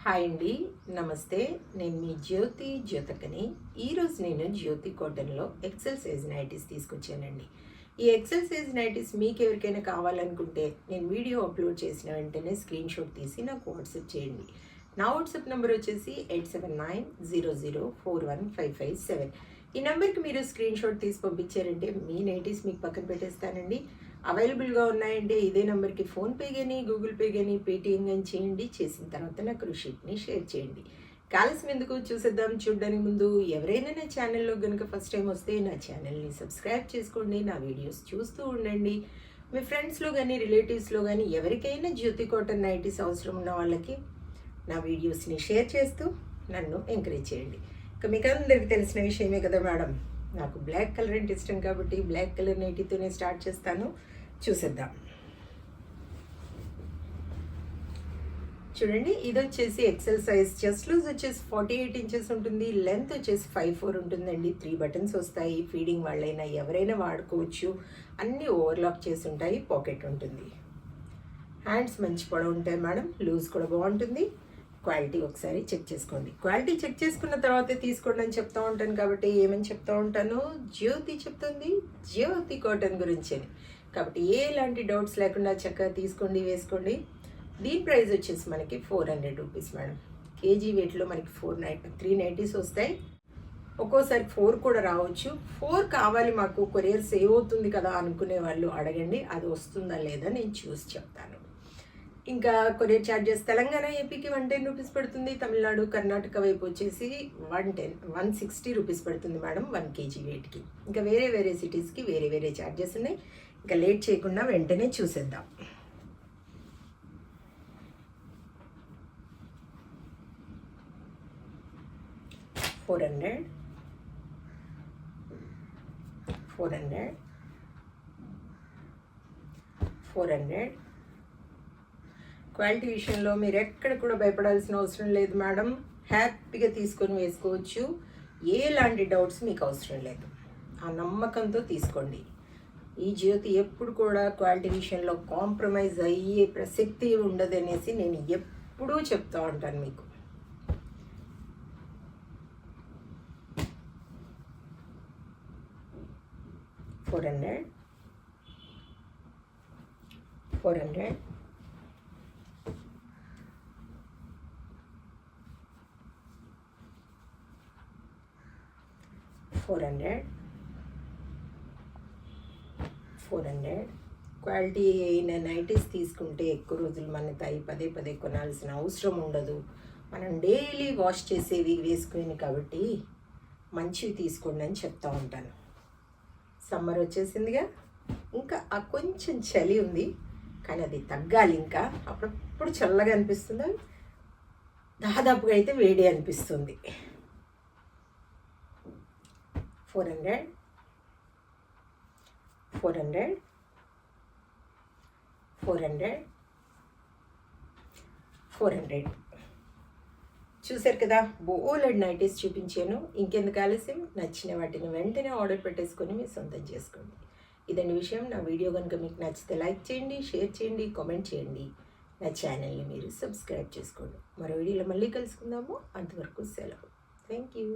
Hi అండి, నమస్తే. నేను మీ జ్యోతకని. ఈరోజు నేను జ్యోతి కాటన్లో ఎక్సెల్ సైజ్ నైటీస్ తీసుకొచ్చానండి. ఈ ఎక్సెల్ సైజ్ నైటీస్ మీకు ఎవరికైనా కావాలనుకుంటే నేను వీడియో అప్లోడ్ చేసిన వెంటనే స్క్రీన్ షాట్ తీసి నాకు వాట్సాప్ చేయండి. నా వాట్సాప్ నెంబర్ వచ్చేసి 8790041557. ఈ నెంబర్కి మీరు స్క్రీన్ షాట్ తీసి పంపించారంటే మీ నైటీస్ మీకు పక్కన పెట్టేస్తానండి. అవైలబుల్గా ఉన్నాయంటే ఇదే నెంబర్కి ఫోన్పే కానీ గూగుల్ పే కానీ పేటిఎం కానీ చేయండి. చేసిన తర్వాత నాకు రిషీట్ని షేర్ చేయండి. కాలస్యం ఎందుకు చూసేద్దాం. చూడడానికి ముందు ఎవరైనా నా ఛానల్లో కనుక ఫస్ట్ టైం వస్తే నా ఛానల్ని సబ్స్క్రైబ్ చేసుకోండి. నా వీడియోస్ చూస్తూ ఉండండి. మీ ఫ్రెండ్స్లో కానీ రిలేటివ్స్లో కానీ ఎవరికైనా జ్యోతి కాటన్ నైటీస్ అవసరం ఉన్న వాళ్ళకి నా వీడియోస్ని షేర్ చేస్తూ నన్ను ఎంకరేజ్ చేయండి. ఇక మీకు అందరికీ తెలిసిన విషయమే కదా మేడం, నాకు బ్లాక్ కలర్ అంటే ఇష్టం కాబట్టి బ్లాక్ కలర్ నైటీతోనే స్టార్ట్ చేస్తాను. చూసేద్దాం. చూడండి, ఇది వచ్చేసి ఎక్సెల్ సైజ్. చెస్ట్ లూజ్ వచ్చేసి 48 ఇంచెస్ ఉంటుంది. లెంత్ వచ్చేసి 5'4" ఉంటుందండి. 3 బటన్స్ వస్తాయి. ఫీడింగ్ వాళ్ళైనా ఎవరైనా వాడుకోవచ్చు. అన్నీ ఓవర్లాక్ చేసి ఉంటాయి. పాకెట్ ఉంటుంది. హ్యాండ్స్ మంచి పొడవు ఉంటాయి మేడం. లూజ్ కూడా బాగుంటుంది. క్వాలిటీ ఒకసారి చెక్ చేసుకోండి. క్వాలిటీ చెక్ చేసుకున్న తర్వాతే తీసుకోండి అని చెప్తూ ఉంటాను కాబట్టి ఏమని చెప్తూ ఉంటాను, జ్యోతి చెప్తుంది జ్యోతి కాటన్ గురించి అని. కాబట్టి ఎలాంటి డౌట్స్ లేకుండా చక్కగా తీసుకోండి, వేసుకోండి. దీని ప్రైస్ వచ్చేసి మనకి 400 రూపీస్ మేడం. కేజీ వెయిట్లో మనకి 3 నైటీస్ వస్తాయి. ఒక్కోసారి 4 కూడా రావచ్చు. 4 కావాలి మాకు, కొరియర్ సేవ్ అవుతుంది కదా అనుకునే వాళ్ళు అడగండి. అది వస్తుందా లేదా నేను చూసి చెప్తాను. ఇంకా కొరియర్ ఛార్జెస్ తెలంగాణ ఏపీకి 110 రూపీస్ పడుతుంది. తమిళనాడు కర్ణాటక వైపు వచ్చేసి 160 రూపీస్ పడుతుంది మేడం 1 కేజీ వెయిట్కి. ఇంకా వేరే సిటీస్కి వేరే ఛార్జెస్ ఉన్నాయి. ఇంకా లేట్ చేయకుండా వెంటనే చూసేద్దాం. $400 క్వాలిటీ విషయంలో మీరు ఎక్కడ కూడా భయపడాల్సిన అవసరం లేదు మేడం. హ్యాపీగా తీసుకొని వేసుకోవచ్చు. ఎలాంటి డౌట్స్ మీకు అవసరం లేదు. ఆ నమ్మకంతో తీసుకోండి. ఈ జ్యోతి ఎప్పుడు కూడా క్వాలిటీ విషయంలో కాంప్రమైజ్ అయ్యే ప్రసక్తి ఉండదనేసి నేను ఎప్పుడూ చెప్తూ ఉంటాను మీకు. $400 400 క్వాలిటీ అయిన నైటీస్ తీసుకుంటే ఎక్కువ రోజులు మనతాయి. పదే కొనాల్సిన అవసరం ఉండదు. మనం డైలీ వాష్ చేసేవి వేసుకుని కాబట్టి మంచివి తీసుకోండి అని చెప్తూ ఉంటాను. సమ్మర్ వచ్చేసిందిగా, ఇంకా ఆ కొంచెం చలి ఉంది కానీ అది తగ్గాలి. ఇంకా అప్పుడప్పుడు చల్లగా అనిపిస్తుంది, దాదాపుగా అయితే వేడి అనిపిస్తుంది. 400 చూసారు కదా, బోలెడ్ నైటీస్ చూపించాను. ఇంకెందుకు ఆలస్యం, నచ్చిన వాటిని వెంటనే ఆర్డర్ పెట్టేసుకొని మీరు సొంతం చేసుకోండి. ఇదండి విషయం. నా వీడియో కనుక మీకు నచ్చితే లైక్ చేయండి, షేర్ చేయండి, కామెంట్ చేయండి. నా ఛానల్ని మీరు సబ్స్క్రైబ్ చేసుకోండి. మరో వీడియోలో మళ్ళీ కలుసుకుందాము. అంతవరకు సెలవు. Thank you.